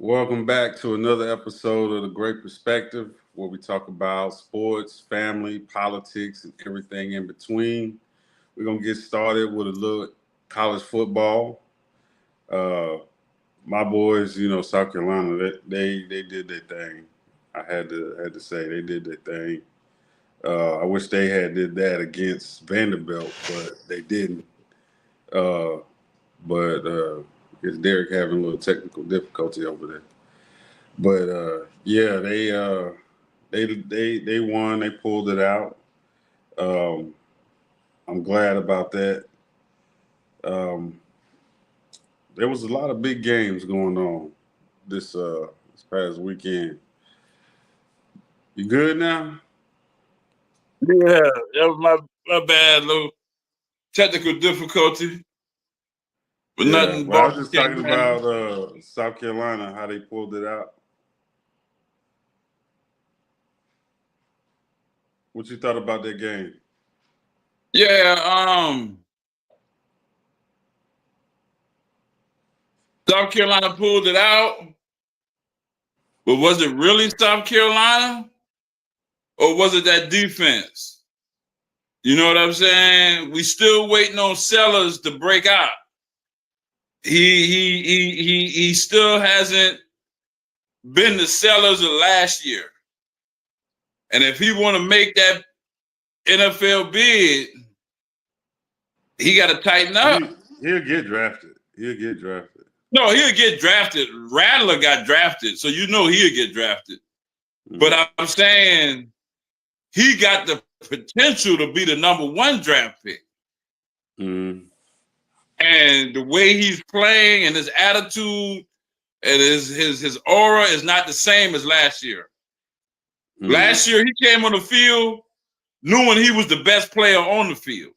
Welcome back to another episode of The Great Perspective, where we talk about sports, family, politics, and everything in between. We're going to get started with a little college football. Uh, my boys, South Carolina, they did their thing. I had to say they did their thing. I wish they had did that against Vanderbilt, but they didn't. Uh, but it's Derek having a little technical difficulty over there. But yeah, they won. They pulled it out. Um, I'm glad about that. Um, there was a lot of big games going on this past weekend. You good now? Yeah, that was my bad, little technical difficulty, but Yeah. nothing. Well, I was Boston just came talking in. about South Carolina, how they pulled it out. What you thought about that game? Yeah, South Carolina pulled it out, but was it really South Carolina, or was it that defense? You know what I'm saying? We still waiting on Sellers to break out. He still hasn't been the Sellers of last year, and if he want to make that NFL bid, he got to tighten up. He'll get drafted. He'll get drafted. No, he'll get drafted. Rattler got drafted, so you know he'll get drafted. But Mm-hmm. I'm saying he got the potential to be the number one draft pick. Mm-hmm. And the way he's playing and his attitude and his aura is not the same as last year. Mm-hmm. Last year he came on the field knowing he was the best player on the field.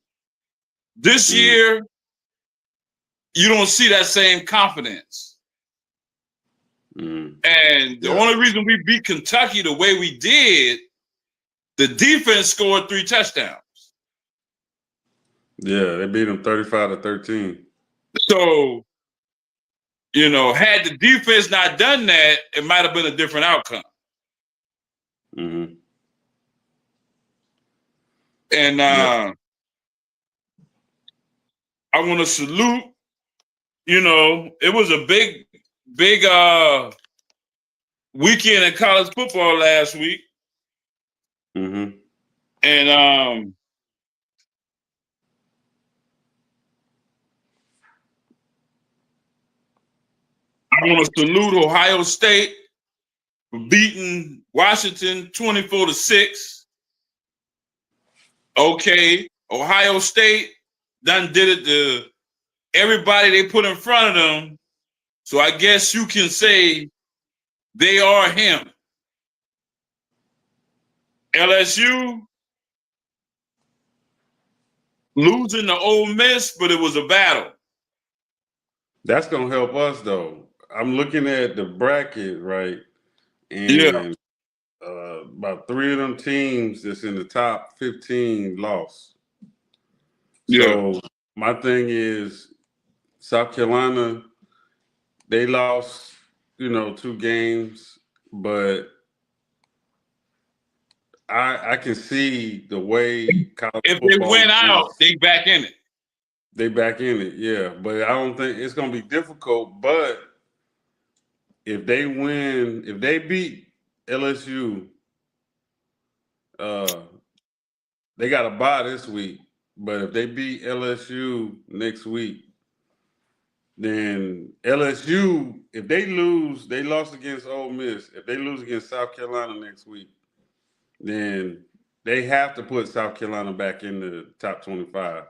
This Mm-hmm. year, you don't see that same confidence. Mm-hmm. And the only reason we beat Kentucky the way we did, the defense scored 3 touchdowns. Yeah, they beat them 35-13. So, had the defense not done that, it might have been a different outcome. Mm-hmm. And I want to salute, it was a big weekend in college football last week. Mm-hmm. And I want to salute Ohio State for beating Washington 24-6. Okay, Ohio State done did it to everybody they put in front of them. So I guess you can say they are him. LSU losing to Ole Miss, but it was a battle. That's gonna help us though. I'm looking at the bracket, right? And about 3 of them teams that's in the top 15 lost. Yeah. So my thing is South Carolina, they lost, 2 games, but I can see the way college If they football win out, is. they back in it. They back in it, yeah. But I don't think it's gonna be difficult. But if they win, if they beat LSU, uh, they got a bye this week. But if they beat LSU next week, then LSU, if they lose, they lost against Ole Miss. If they lose against South Carolina next week, then they have to put South Carolina back in the top 25.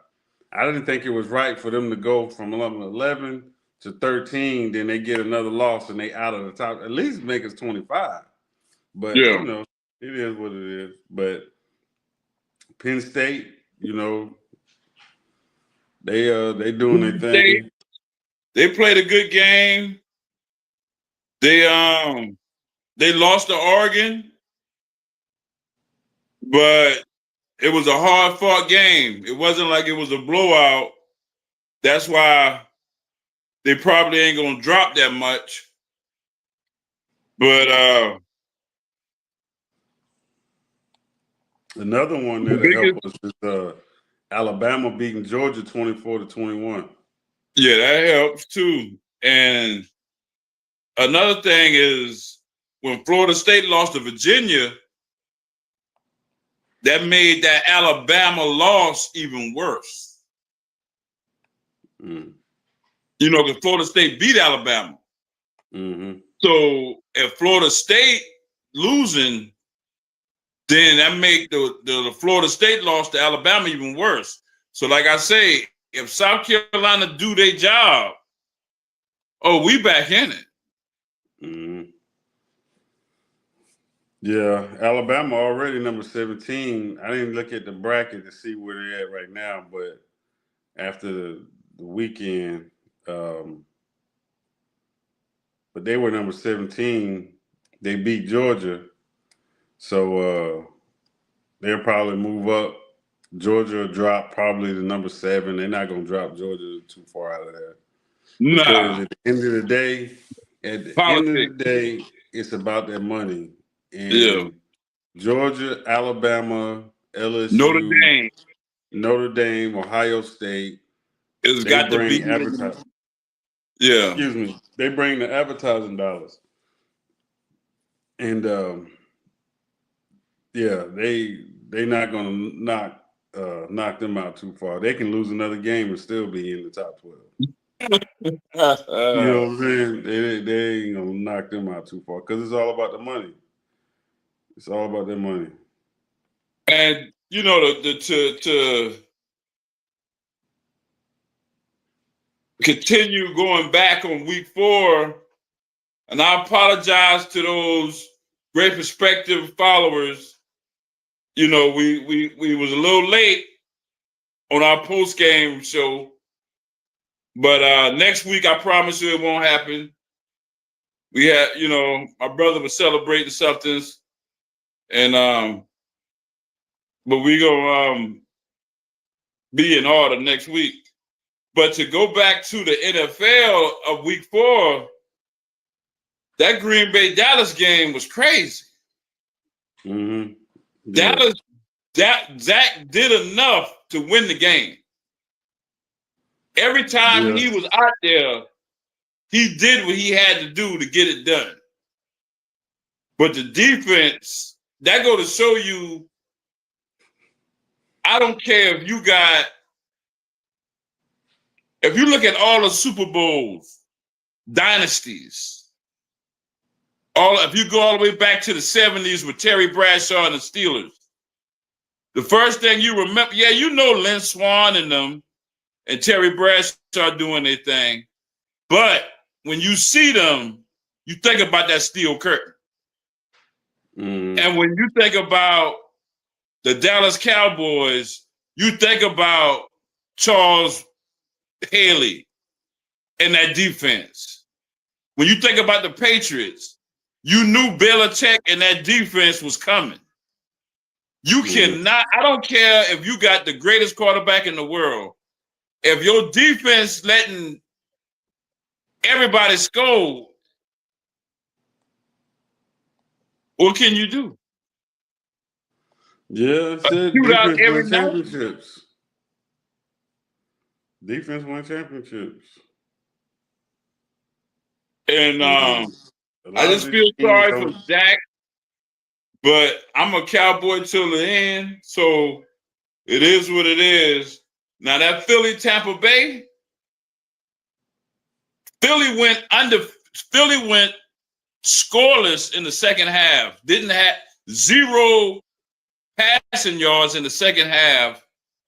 I didn't think it was right for them to go from 11 to 13, then they get another loss and they out of the top. At least make us 25. But, Yeah. it is what it is. But Penn State, they doing their thing. They played a good game. They lost to Oregon, but it was a hard fought game. It wasn't like it was a blowout. That's why they probably ain't gonna drop that much. But Another one the that'll help biggest, us is Alabama beating Georgia 24-21. yeah, that helps too. And another thing is when Florida State lost to Virginia, that made that Alabama loss even worse. Mm. You know, because Florida State beat Alabama. Mm-hmm. So if Florida State losing, then that make the Florida State loss to Alabama even worse. So like I say, if South Carolina do their job, oh, we back in it. Mm-hmm. Yeah, Alabama already number 17. I didn't look at the bracket to see where they're at right now, but after the weekend, but they were number 17. They beat Georgia, so they'll probably move up. Georgia will drop probably to number 7. They're not gonna drop Georgia too far out of there because Nah, at the end of the day, politics. it's about their money. Yeah. And Georgia, Alabama, Notre LSU, Dame Notre Dame, Ohio State, has they got to be bring in. advertising. Yeah. Excuse me, they bring the advertising dollars, and yeah, they not gonna knock them out too far. They can lose another game and still be in the top 12. You know what I'm saying? They ain't gonna knock them out too far because it's all about the money. It's all about their money. And you know, to continue going back on week 4, and I apologize to those great perspective followers. You know, we was a little late on our post game show, but next week I promise you it won't happen. We had, you know, my brother was celebrating something, and but we gonna be in order next week. But to go back to the NFL of week 4, that Green Bay Dallas game was crazy. Mm-hmm. Yeah. Dallas, Zach did enough to win the game. Every time Yeah. he was out there, he did what he had to do to get it done. But the defense, that go to show you, I don't care if you look at all the Super Bowls, dynasties, if you go all the way back to the 70s with Terry Bradshaw and the Steelers, the first thing you remember, yeah, you know Lynn Swann and them and Terry Bradshaw doing their thing. But when you see them, you think about that steel curtain. Mm-hmm. And when you think about the Dallas Cowboys, you think about Charles Haley and that defense. When you think about the Patriots, you knew Belichick and that defense was coming. You cannot, I don't care if you got the greatest quarterback in the world. If your defense letting everybody score, what can you do? Yeah, A said shootout defense every win night. championships. Defense win championships. And And a I lot of just these feel teams sorry for don't. Dak, but I'm a Cowboy till the end. So it is what it is. Now that Tampa Bay, Philly went scoreless in the second half. Didn't have 0 passing yards in the second half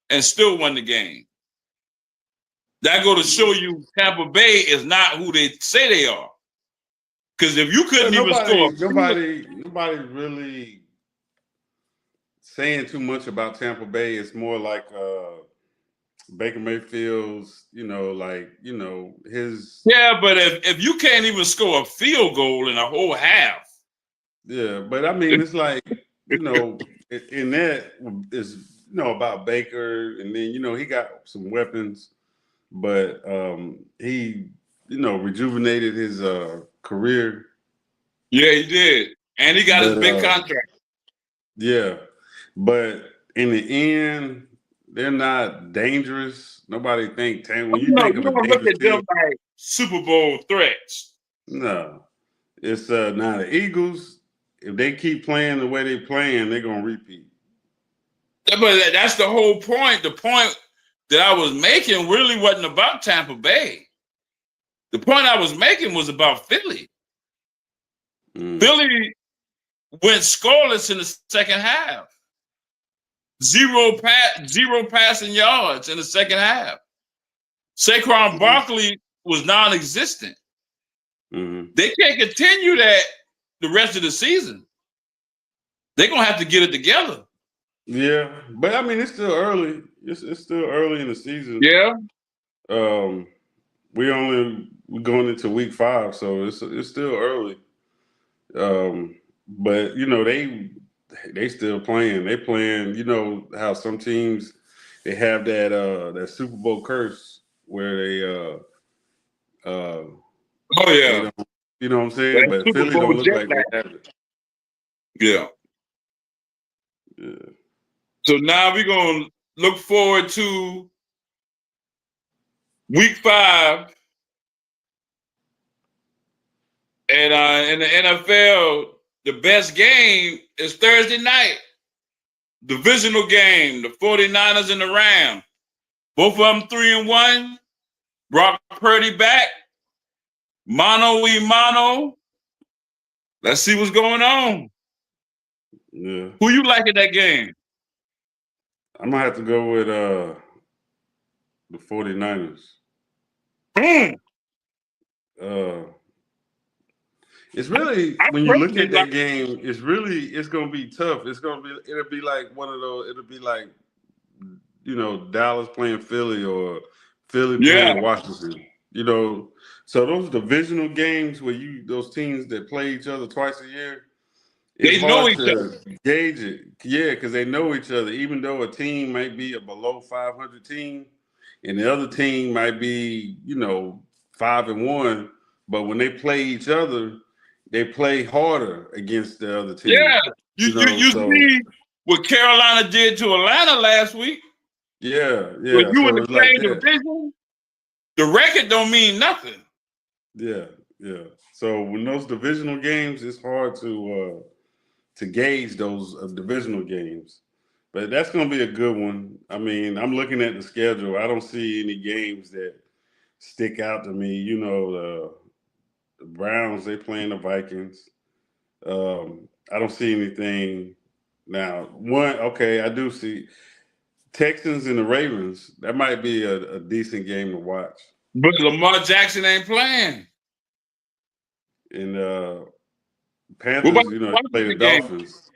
and still won the game. That go to show you Tampa Bay is not who they say they are. Because if you Well, couldn't even score, nobody really saying too much about Tampa Bay. It's more like Baker Mayfield's, his. yeah, but if you can't even score a field goal in a whole half, Yeah, but I mean, it's like, in that is, about Baker, and then, he got some weapons, but he, rejuvenated his career Yeah, he did. And he got his But big contract. yeah, but in the end, they're not dangerous. Nobody think when you No, think you of a don't look dangerous at them team. like Super Bowl threats. No, it's now the Eagles. If they keep playing the way they're playing, they're gonna repeat. But that's the whole point. The point that I was making really wasn't about Tampa Bay. The point I was making was about Philly. Philly went scoreless in the second half. Zero passing yards in the second half. Saquon Barkley was non-existent. They can't continue that the rest of the season. They're gonna have to get it together. Yeah, but I mean, it's still early. It's still early in the season. Yeah. We're going into week 5, so it's still early. But you know they still playing. They playing. You know how some teams they have that Super Bowl curse where Oh they yeah. don't. You know what I'm saying? That But Super Philly Bowl don't look jet like lag. they have it. Yeah. Yeah. So now we're gonna look forward to week 5. And in the NFL, the best game is Thursday night. Divisional game, the 49ers and the Rams. Both of them 3-1. Brock Purdy back. Mano y mano. Let's see what's going on. Yeah. Who you like in that game? I'm gonna have to go with the 49ers. It's really I when you look personally at like. that game, it's gonna be tough. It'll be like one of those. It'll be like Dallas playing Philly or Philly Yeah, playing Washington. So those divisional games where those teams that play each other twice a year, it's they know hard each other. to gauge it. Yeah, because they know each other. Even though a team might be a below 500 team, and the other team might be 5-1, but when they play each other, they play harder against the other team. Yeah, you So see what Carolina did to Atlanta last week. yeah, When yeah. you in So the it's like same that. division, the record don't mean nothing. Yeah, yeah. So when those divisional games, it's hard to gauge those divisional games. But that's going to be a good one. I mean, I'm looking at the schedule. I don't see any games that stick out to me. The Browns, they playing the Vikings. I don't see anything now. Okay, I do see Texans and the Ravens. That might be a decent game to watch. But Lamar Jackson ain't playing. And What about Panthers, the they play the Washington game? Dolphins.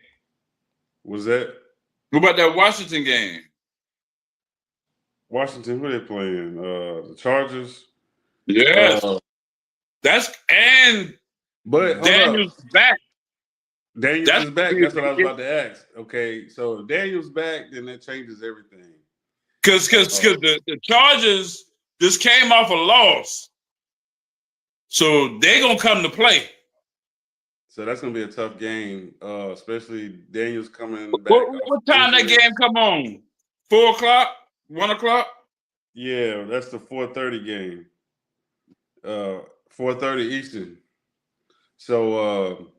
Was that What about that Washington game? Washington? Who they playing? The Chargers. Yes. And But hold up. Daniel's back. Daniels That's is back. That's what I was about to ask. Okay, so if Daniels back, then that changes everything. Because the Chargers just came off a loss. So they're going to come to play. So that's gonna be a tough game, especially Daniels coming back. What time that game come on? 4 o'clock? 1 o'clock? Yeah, that's the 4:30 game. 4:30 Eastern. So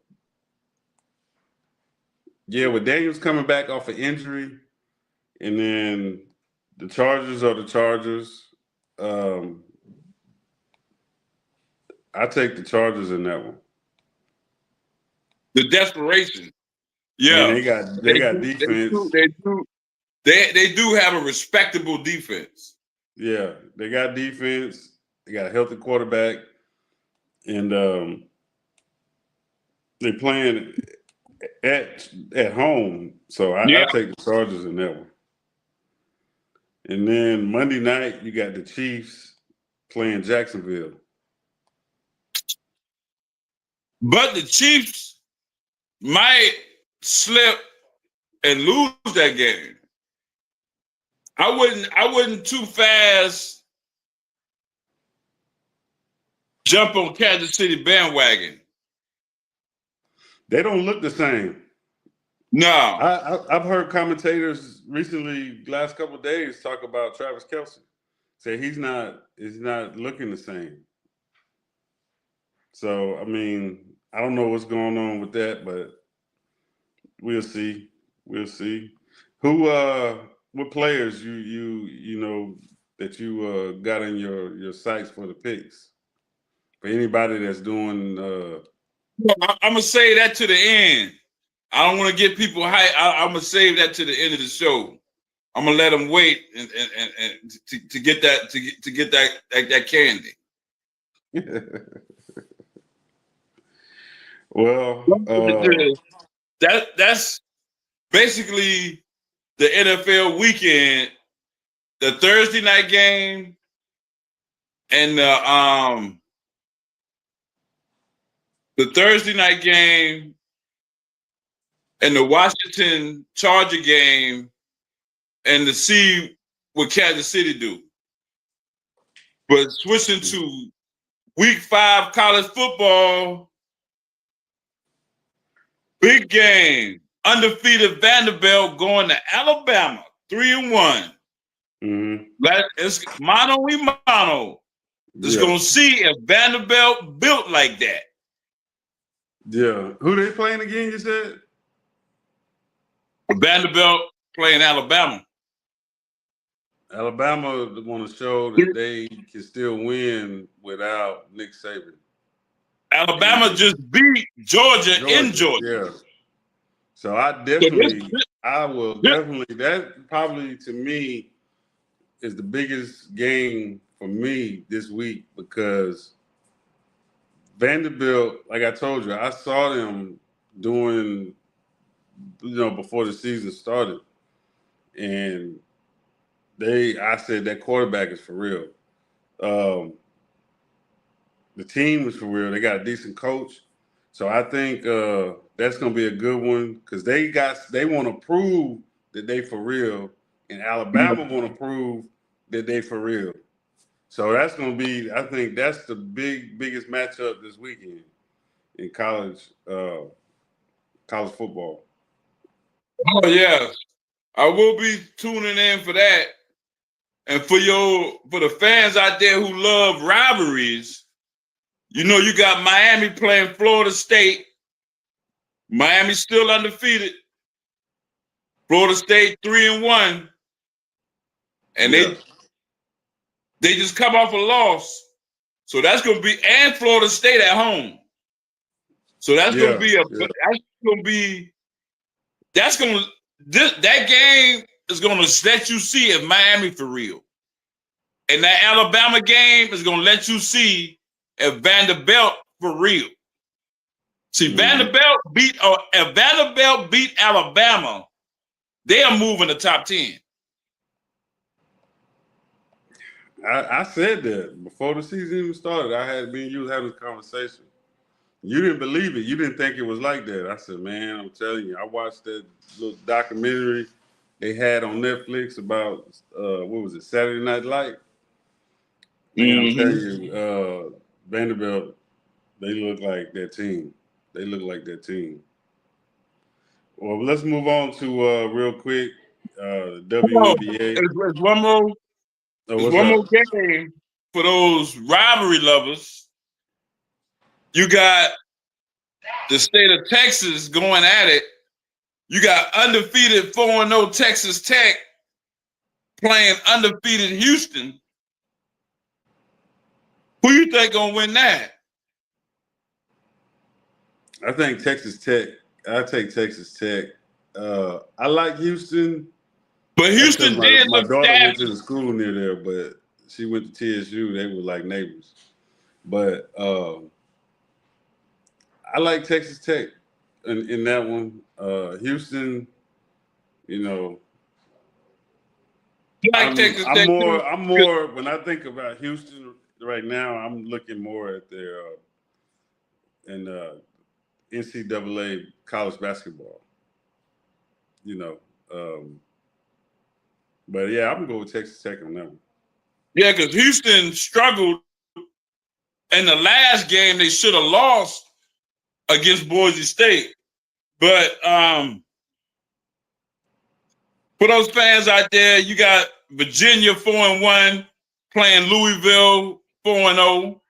yeah, with Daniels coming back off an injury, and then the Chargers are the Chargers. I take the Chargers in that one. The desperation. And Yeah. they got defense. They do have a respectable defense. Yeah, they got defense. They got a healthy quarterback, and they're playing at home. So I take the Chargers in that one. And then Monday night, you got the Chiefs playing Jacksonville. But the Chiefs might slip and lose that game. I wouldn't too fast jump on Kansas City bandwagon. They don't look the same. No. I've heard commentators recently, last couple of days, talk about Travis Kelce. Say he's not looking the same. So I mean, I don't know what's going on with that, but we'll see. We'll see. Who what players you know that you got in your sights for the picks? For anybody that's doing I'm gonna say that to the end. I don't want to get people hype. I'm gonna save that to the end of the show. I'm gonna let them wait and to get that to get that candy. Well, that's basically the NFL weekend. The Thursday night game and the Thursday night game and the Washington Charger game, and to see what Kansas City do. But switching to Week 5 college football, big game. Undefeated Vanderbilt going to Alabama, 3-1. mm-hmm. It's mano y mano. Just gonna see if Vanderbilt built like that. Yeah. Who they playing again, you said? Vanderbilt playing Alabama. Alabama want to show that they can still win without Nick Saban. Alabama just beat Georgia in Georgia. Yeah. So I will definitely, that probably to me is the biggest game for me this week, because Vanderbilt, like I told you, I saw them doing, before the season started. And I said that quarterback is for real. The team is for real. They got a decent coach. So I think that's going to be a good one, because they want to prove that they for real, and Alabama want to prove that they for real. So that's going to be, I think that's the biggest matchup this weekend in college football. Oh yes, I will be tuning in for that. And for the fans out there who love rivalries, you got Miami playing Florida State. Miami's still undefeated. Florida State 3-1, and they just come off a loss. So that's going to be, and Florida State at home. So that's going to be that game is going to let you see if Miami for real. And that Alabama game is going to let you see if Vanderbilt for real. See, Vanderbilt beat Alabama, they are moving the top 10. I said that before the season even started. Me and you was having this conversation. You didn't believe it. You didn't think it was like that. I said, man, I'm telling you, I watched that little documentary they had on Netflix about, what was it, Saturday Night Live? Man, I'm telling you, Vanderbilt, they look like that team. They look like that team. Well, let's move on to real quick, WNBA. There's one more game for those rivalry lovers. You got the state of Texas going at it. You got undefeated 4-0 Texas Tech playing undefeated Houston. Who you think gonna win that? I think Texas Tech. I take Texas Tech. I like Houston. But Houston did my daughter went to the school near there, but she went to TSU. They were like neighbors. But I like Texas Tech in that one. Houston, I'm more when I think about Houston right now, I'm looking more at their NCAA college basketball. But yeah, I'm gonna go with Texas Tech on that one. Yeah, because Houston struggled in the last game. They should have lost against Boise State. But for those fans out there, you got Virginia 4-1 playing Louisville 4-0,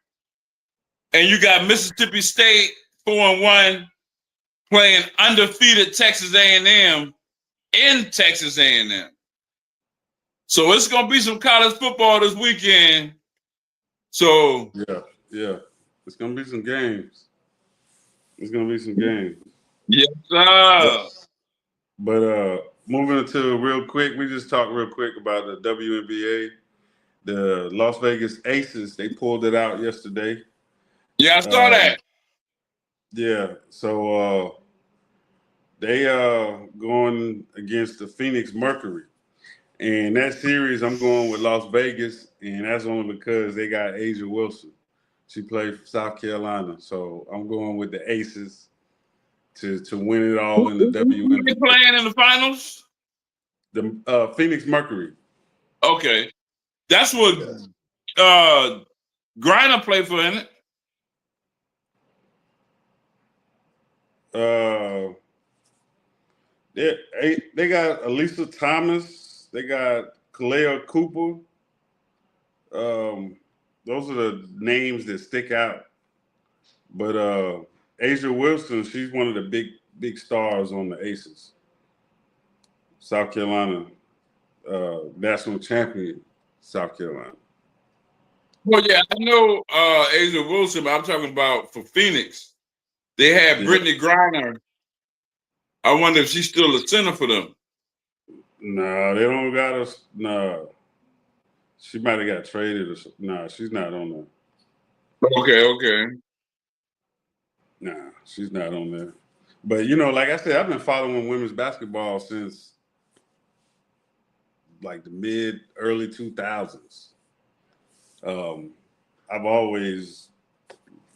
and you got Mississippi State 4-1 playing undefeated Texas A&M in Texas A&M. So it's gonna be some college football this weekend. So yeah, it's gonna be some games. It's gonna be some games. Yes, sir. But moving into real quick, we just talked real quick about the WNBA. The Las Vegas Aces, they pulled it out yesterday. Yeah, I saw that. Yeah, so they going against the Phoenix Mercury. And that series, I'm going with Las Vegas, and that's only because they got Asia Wilson. She played for South Carolina, so I'm going with the Aces to win it all in the WNBA. Who they playing in the finals? The Phoenix Mercury. Okay, that's what Griner played for, isn't it? They got Elisa Thomas. They got Kalea Cooper. Those are the names that stick out. But Asia Wilson, she's one of the big stars on the Aces. South Carolina, national champion, South Carolina. Well, yeah, I know Asia Wilson, but I'm talking about for Phoenix. They had Brittany Griner. I wonder if she's still a center for them. No, they don't got us. No, she might have got traded or something. No, she's not on there. Okay. Nah, she's not on there. But like I said, I've been following women's basketball since like the early 2000s. I've always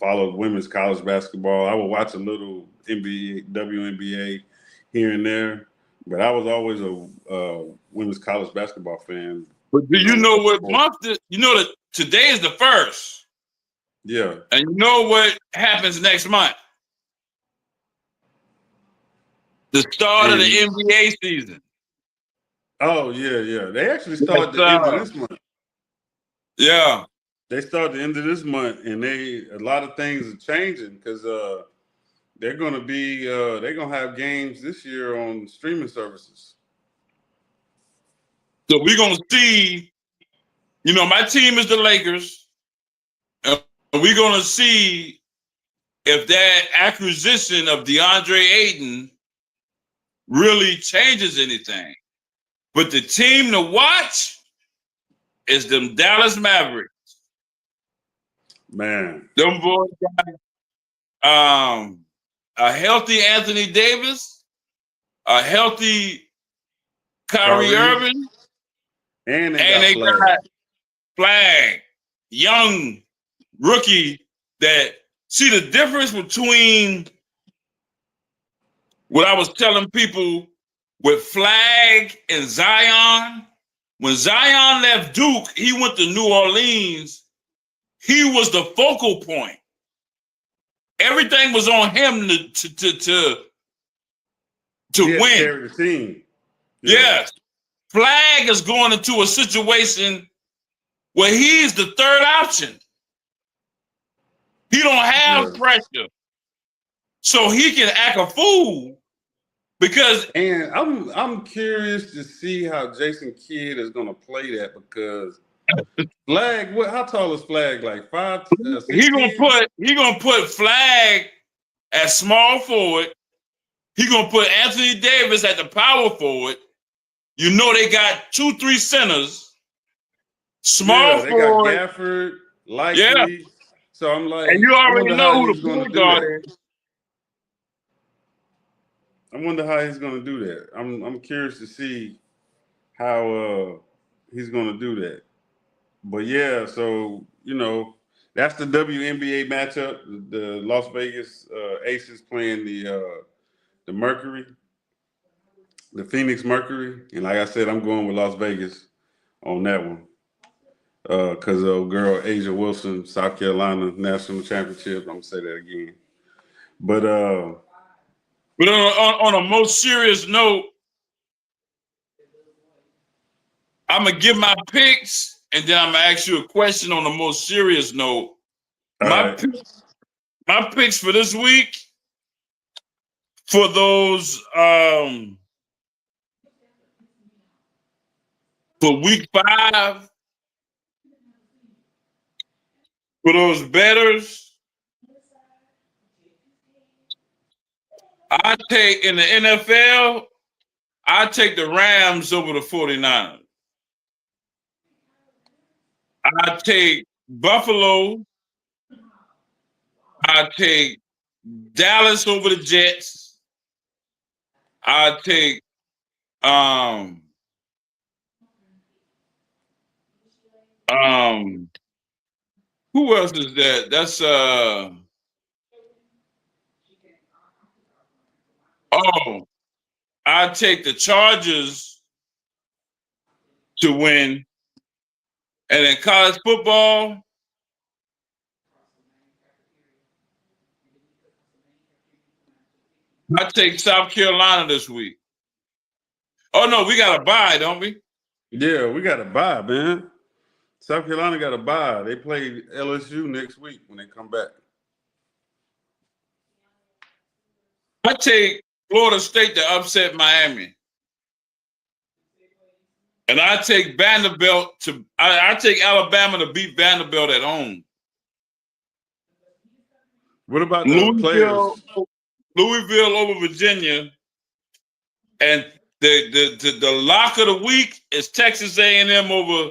followed women's college basketball. I would watch a little NBA, WNBA here and there, but I was always a women's college basketball fan. But do you know what month? You know that today is the 1st. Yeah. And you know what happens next month? The start of the NBA season. Oh, yeah. They actually start the end of this month. Yeah. They start the end of this month, and a lot of things are changing because they're gonna have games this year on streaming services. So we're gonna see, my team is the Lakers. And we're gonna see if that acquisition of DeAndre Ayton really changes anything. But the team to watch is them Dallas Mavericks. Man. Them boys got a healthy Anthony Davis, a healthy Kyrie Irving, and they got Flag, young rookie that see the difference between what I was telling people with Flag and Zion. When Zion left Duke, he went to New Orleans. He was the focal point. Everything was on him to win. Carry the team. Yeah. Yes. Flag is going into a situation where he's the third option. He don't have pressure. So he can act a fool because. And I'm curious to see how Jason Kidd is going to play that because Flag, how tall is Flag? Like 5? He gonna put Flag at small forward. He gonna put Anthony Davis at the power forward. They got 2-3 centers. Small they forward. Got Gafford, Likely. Yeah. So I'm like, and you already know who the point guard is. I wonder how he's gonna do that. I'm curious to see how he's gonna do that. But yeah, so that's the WNBA matchup. The Las Vegas Aces playing the Mercury, the Phoenix Mercury, and like I said, I'm going with Las Vegas on that one because of girl Asia Wilson, South Carolina national championship. I'm gonna say that again. But But on a most serious note, I'm gonna give my picks, and then I'm gonna ask you a question on the most serious note. My picks for this week for those for week 5 for those bettors. I take in the NFL, I take the Rams over the 49ers. I take Buffalo. I take Dallas over the Jets. I take who else is that? That's I take the Chargers to win. And in college football, I take South Carolina this week. Oh no, we got a bye, don't we? Yeah, we got a bye, man. South Carolina got a bye. They play LSU next week when they come back. I take Florida State to upset Miami. And I take Vanderbilt to I take Alabama to beat Vanderbilt at home. What about the players? Louisville over Virginia, and the lock of the week is Texas A&M over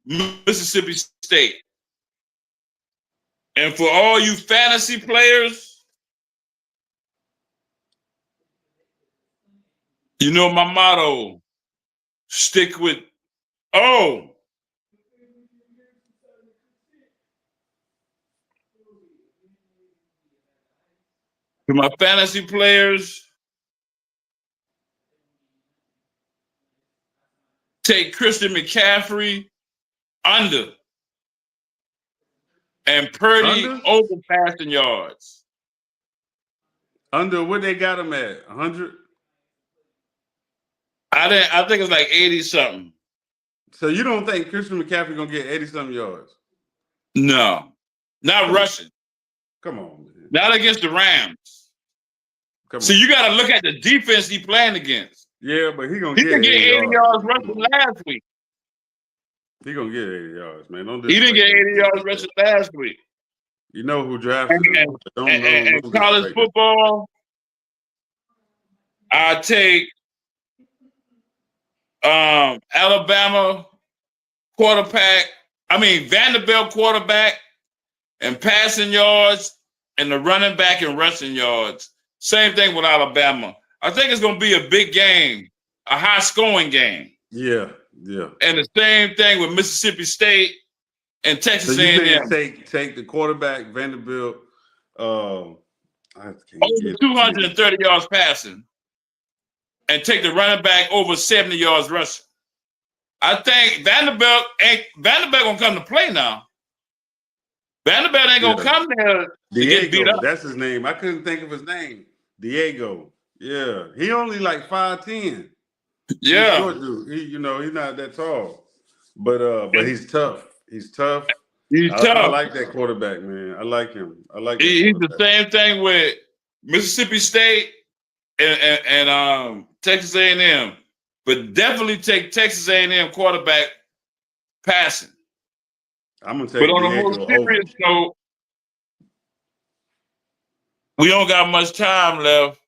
Mississippi State. And for all you fantasy players, you know my motto: stick with for my fantasy players. Take Christian McCaffrey under and Purdy over passing yards. Under what they got him at? 100? I think it's like 80 something. So you don't think Christian McCaffrey gonna get 80 something yards? No, not rushing. Come on, man. Not against the Rams. So you got to look at the defense he playing against. Yeah, but he gonna get 80 yards rushing last week. He gonna get 80 yards, man. He didn't get 80 yards rushing last week. You know who drafted him? And college football, I take Alabama Vanderbilt quarterback and passing yards, and the running back and rushing yards. Same thing with Alabama. I think it's going to be a big game, a high-scoring game. Yeah, yeah. And the same thing with Mississippi State and Texas A&M. Take the quarterback, Vanderbilt. Over 230 yards passing, and take the running back over 70 yards rushing. I think Vanderbilt gonna come to play now. Vanderbilt ain't gonna come there to get beat up. That's his name. I couldn't think of his name. Diego. Yeah, he only like 5'10". Yeah, he's short dude. He's not that tall, but he's tough. He's tough. I like that quarterback, man. I like him. He's the same thing with Mississippi State and Texas A&M, but definitely take Texas A&M quarterback passing. I'm gonna take. But on a more serious note, we don't got much time left.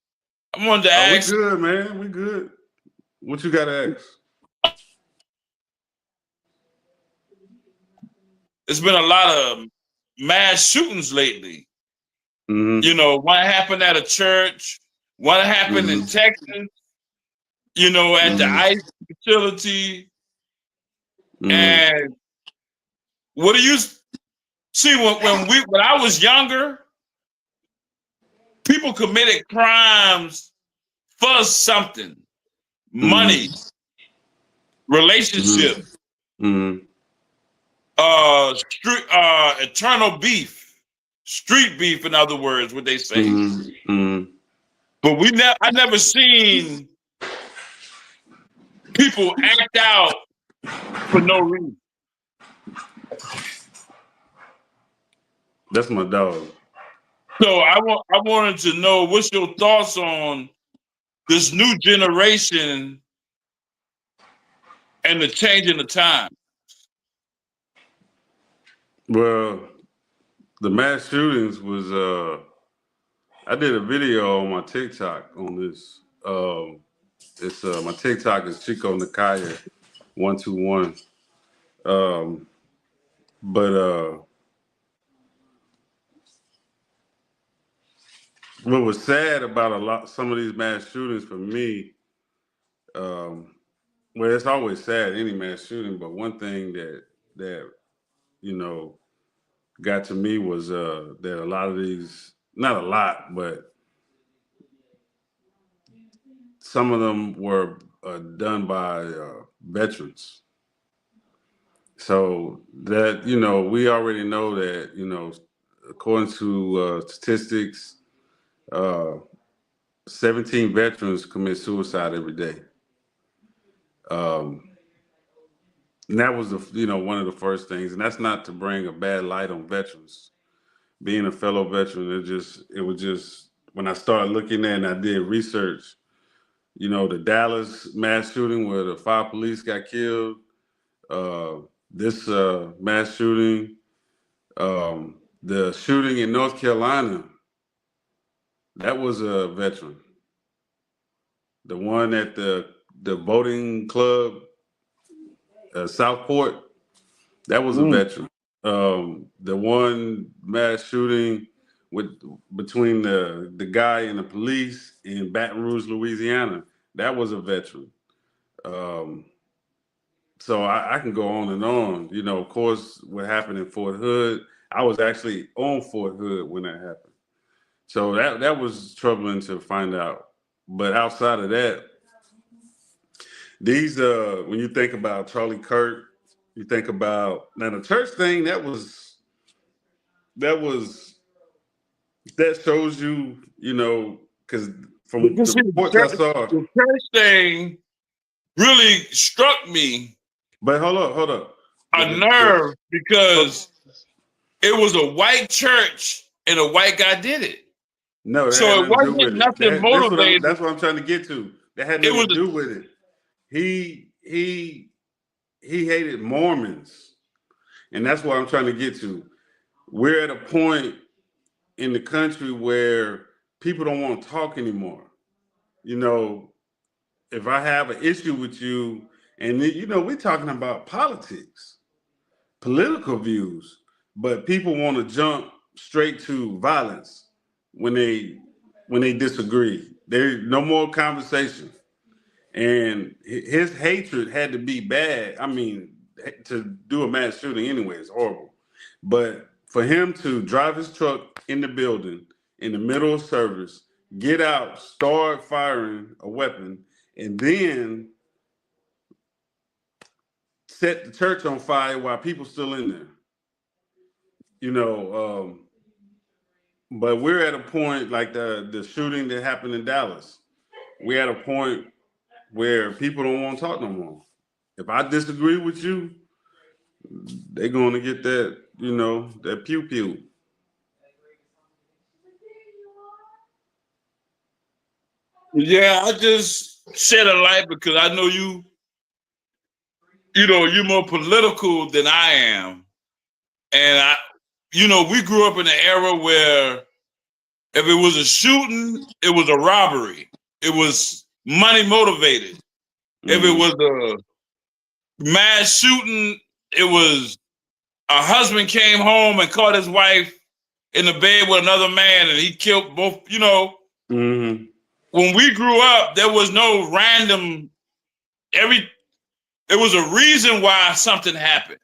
I wanted to ask. We good, man. We good. What you got to ask? There's been a lot of mass shootings lately. Mm-hmm. One happened at a church. One happened in Texas. At the ICE facility. And what do you see when I was younger? People committed crimes for something, money, relationship, eternal beef, street beef. In other words, what they say. But I never seen people act out for no reason. That's my dog. So I wanted to know what's your thoughts on this new generation and the change in the time. Well, the mass shootings was I did a video on my TikTok on this. It's my TikTok is Chico Nakaya 121. But what was sad about some of these mass shootings for me, well, it's always sad any mass shooting, but one thing that you know got to me was that a lot of these, not a lot, but some of them were done by veterans. So that, we already know that, according to statistics, uh, 17 veterans commit suicide every day. And that was one of the first things, and that's not to bring a bad light on veterans. Being a fellow veteran, it was just when I started looking at and I did research, the Dallas mass shooting where the 5 police got killed, this mass shooting, the shooting in North Carolina, that was a veteran. The one at the boating club, Southport, that was a veteran. The one mass shooting between the guy and the police in Baton Rouge, Louisiana, that was a veteran. So I can go on and on. Of course, what happened in Fort Hood, I was actually on Fort Hood when that happened. So that was troubling to find out. But outside of that, these when you think about Charlie Kirk, you think about now the church thing, that shows you, because from the reports I saw, the church thing really struck me. But hold up. A nerve, because it was a white church and a white guy did it. No, so it wasn't nothing motivated. That's what I'm trying to get to. That had nothing to do with it. He hated Mormons, and that's what I'm trying to get to. We're at a point in the country where people don't want to talk anymore. If I have an issue with you, and we're talking about politics, political views, but people want to jump straight to violence when they disagree. There's no more conversation. And his hatred had to be bad. I mean, to do a mass shooting anyway is horrible. But for him to drive his truck in the building in the middle of service, get out, start firing a weapon, and then set the church on fire while people still in there. But we're at a point like the shooting that happened in Dallas. We're at a point where people don't want to talk no more. If I disagree with you, they're going to get that, that pew pew. Yeah, I just shed a light because I know you're more political than I am. And we grew up in an era where if it was a shooting, it was a robbery. It was money motivated. Mm-hmm. If it was a mass shooting, it was a husband came home and caught his wife in the bed with another man and he killed both, Mm-hmm. When we grew up, there was no random, there was a reason why something happened.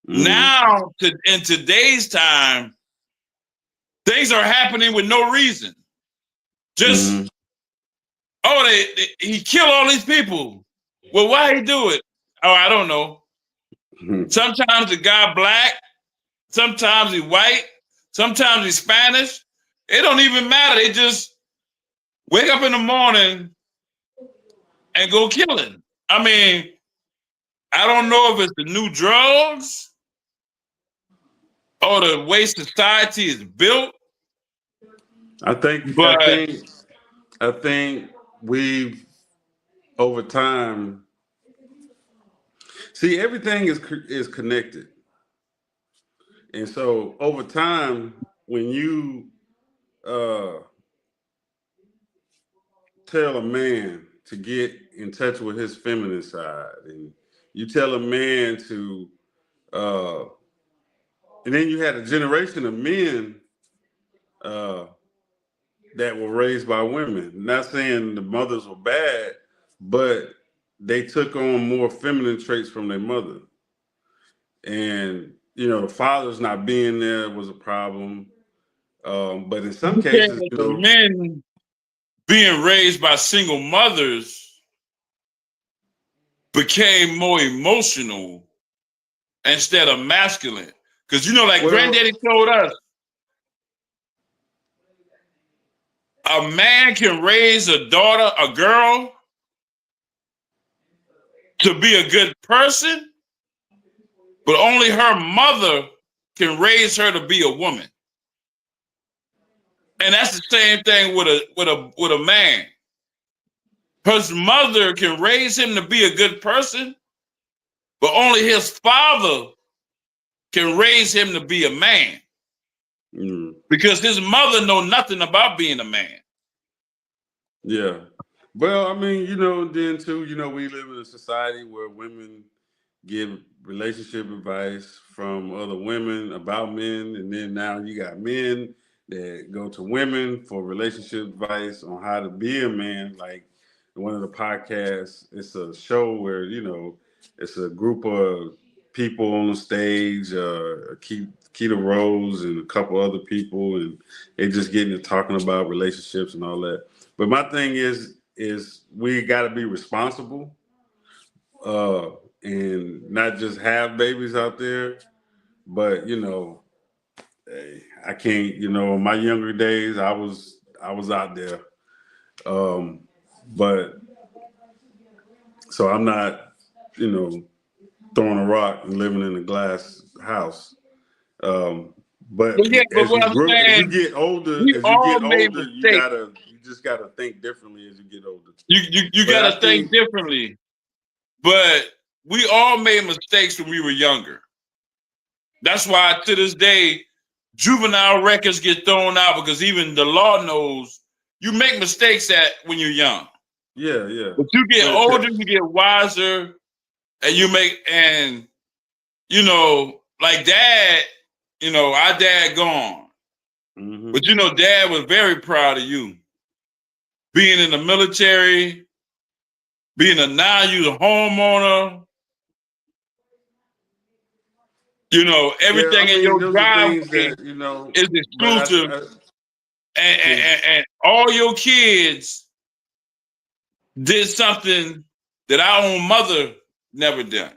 Mm-hmm. Now, in today's time, things are happening with no reason. Just, he killed all these people. Well, why he do it? Oh, I don't know. Mm-hmm. Sometimes the guy black, sometimes he white, sometimes he's Spanish. It don't even matter. They just wake up in the morning and go killing. I mean, I don't know if it's the new drugs or the way society is built, I think I but think I think we've over time see everything is connected, and so over time when you uh, tell a man to get in touch with his feminine side, and you tell a man to, uh, and then you had a generation of men uh, that were raised by women. Not saying the mothers were bad, but they took on more feminine traits from their mother. And, you know, the father's not being there was a problem. But in some cases, you the know, men being raised by single mothers became more emotional instead of masculine. Because, you know, like well, Granddaddy told us, a man can raise a daughter, a girl, to be a good person, but only her mother can raise her to be a woman. And that's the same thing with a man. His mother can raise him to be a good person, but only his father can raise him to be a man. Because his mother know nothing about being a man. yeah. Well, I mean, you know, then too, you know, we live in a society where women give relationship advice from other women about men, and then now you got men that go to women for relationship advice on how to be a man. Like one of the podcasts, it's a show where you know it's a group of people on the stage, Keita Rose and a couple other people, and they just getting to talking about relationships and all that. But my thing is we got to be responsible. And not just have babies out there, but you know, hey, I can't. You know, in my younger days, I was out there, but so I'm not, you know, throwing a rock and living in a glass house. But But yeah, but what I'm as you saying, get older, we all made mistakes. you just gotta think differently as you get older. You But got I to think think, differently. But we all made mistakes when we were younger. That's why to this day, juvenile records get thrown out because even the law knows you make mistakes when you're young. yeah, yeah. But you get But older, you get wiser, and you know, like dad, you know, our dad gone. mm-hmm. But you know, dad was very proud of you. Being in the military, being now you're a homeowner, you know, Yeah, I everything in mean, your those are things driveway that you know. is But exclusive, and all your kids did something that our own mother never done.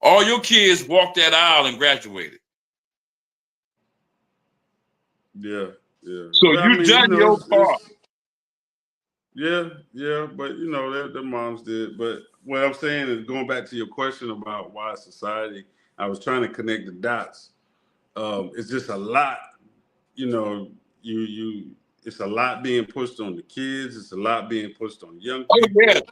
All your kids walked that aisle and graduated. yeah, yeah. So Well, I you mean, you done know, your part. yeah, yeah. But you know, their moms did. But what I'm saying is, going back to your question about why society, I was trying to connect the dots. It's just a lot. You know, it's a lot being pushed on the kids. It's a lot being pushed on young Oh yeah, people.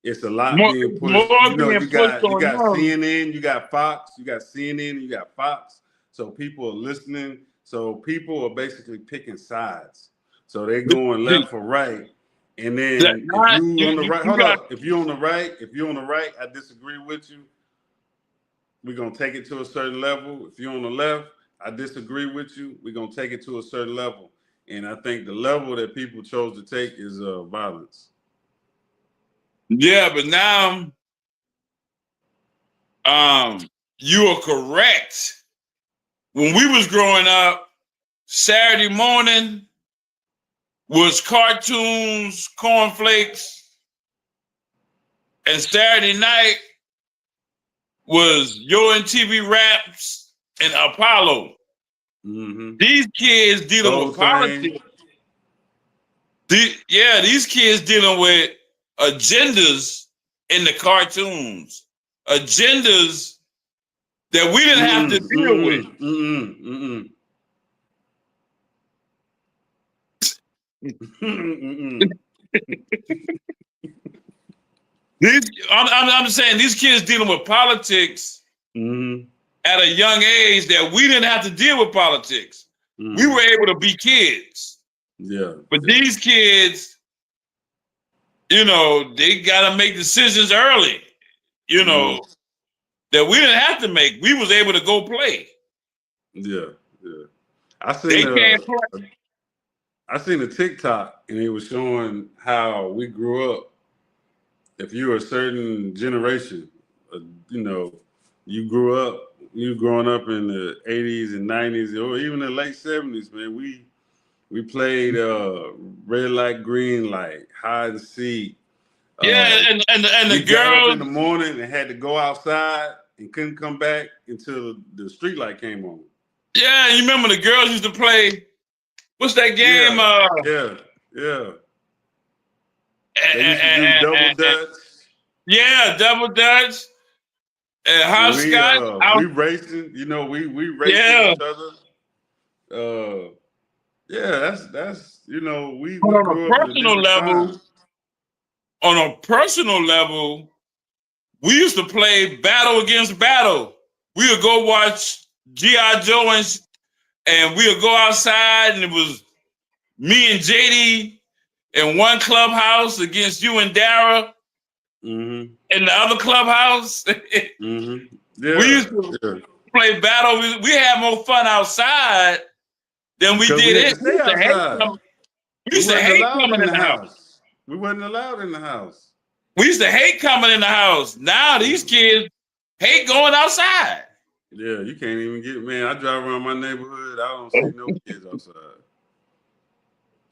It's a lot being more pushed. You know, being pushed you on got them. CNN, you got Fox, you got CNN, you got Fox. So people are listening. So people are basically picking sides. So they're going left or right. And That then if not you on the right, you hold got up. If you're on the right, I disagree with you. We're gonna take it to a certain level. If you're on the left, I disagree with you. We're gonna take it to a certain level. And I think the level that people chose to take is violence. yeah, but now you are correct. When we was growing up, Saturday morning was cartoons, cornflakes, and Saturday night was Yo and TV Raps and Apollo. Mm-hmm. These kids dealing Soul with Train. politics. These kids dealing with agendas in the cartoons, agendas that we didn't have to deal with. I'm saying these kids dealing with politics at a young age that we didn't have to deal with politics. We were able to be kids. But these kids, they got to make decisions early, that we didn't have to make. We was able to go play. I seen a TikTok and it was showing how we grew up. If you were a certain generation, you growing up in the 80s and 90s or even the late 70s, man, we played red light, green light, hide and seek. And the girls got up in the morning and had to go outside and couldn't come back until the street light came on. Yeah, you remember the girls used to play, what's that game? They used to do double dutch. Yeah, double dutch. And hopscotch. We racing, we racing each other. That's we grew up in a different time. On a personal level, we used to play battle against battle. We would go watch G.I. Joe and we would go outside and it was me and JD in one clubhouse against you and Dara in the other clubhouse. We used to play battle. We had more fun outside than we did We used to hate coming in the house. We wasn't allowed in the house. We used to hate coming in the house. Now these kids hate going outside. Yeah, you can't even man, I drive around my neighborhood, I don't see no kids outside.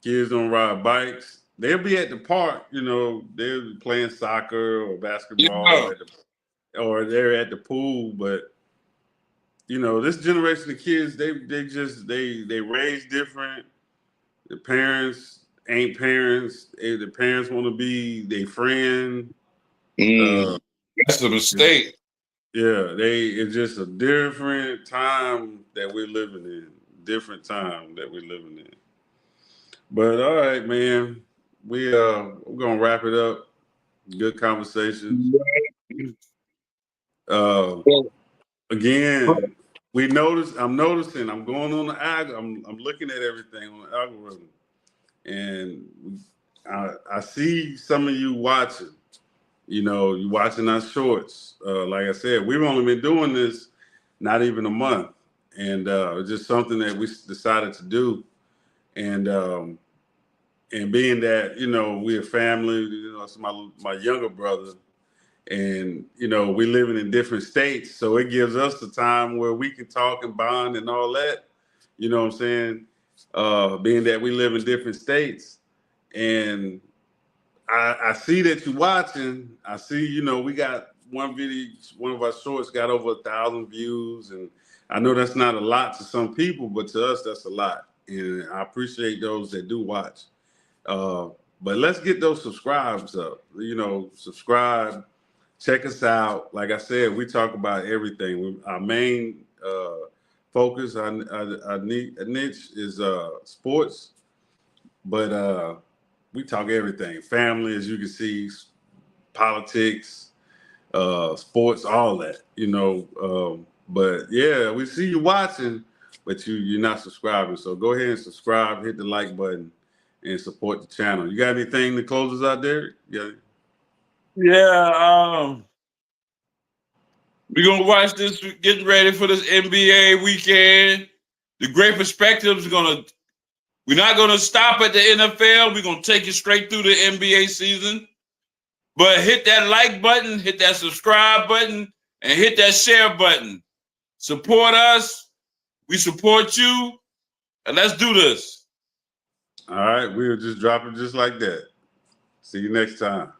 Kids don't ride bikes. They'll be at the park, they'll be playing soccer or basketball or they're at the pool. But, this generation of kids, they raise different. The parents ain't parents. The parents want to be their friend. That's a mistake. Yeah, it's just a different time that we're living in. But all right, man, we're gonna wrap it up. Good conversation. Again, I'm noticing. I'm going on the algorithm. I'm looking at everything on the algorithm, and I see some of you watching. You're watching our shorts. Like I said, we've only been doing this not even a month, and it's just something that we decided to do. And being that we're a family, it's my younger brother, and we're living in different states, so it gives us the time where we can talk and bond and all that. You know what I'm saying? Being that we live in different states, and I see that you're watching. I see, we got one video, one of our shorts got over 1,000 views, and I know that's not a lot to some people, but to us, that's a lot. And I appreciate those that do watch. But let's get those subscribes up. Subscribe, check us out. Like I said, we talk about everything. Our main focus, our niche is sports, but we talk everything. Family, as you can see, politics, sports, all that, but yeah, we see you watching, but you're not subscribing. So go ahead and subscribe, hit the like button, and support the channel. You got anything to close us out there? Yeah. We're gonna watch this, getting ready for this NBA weekend. The Great Perspectives we're not gonna stop at the NFL. We're gonna take you straight through the NBA season. But hit that like button, hit that subscribe button, and hit that share button. Support us. We support you. And let's do this. All right. We'll just drop it just like that. See you next time.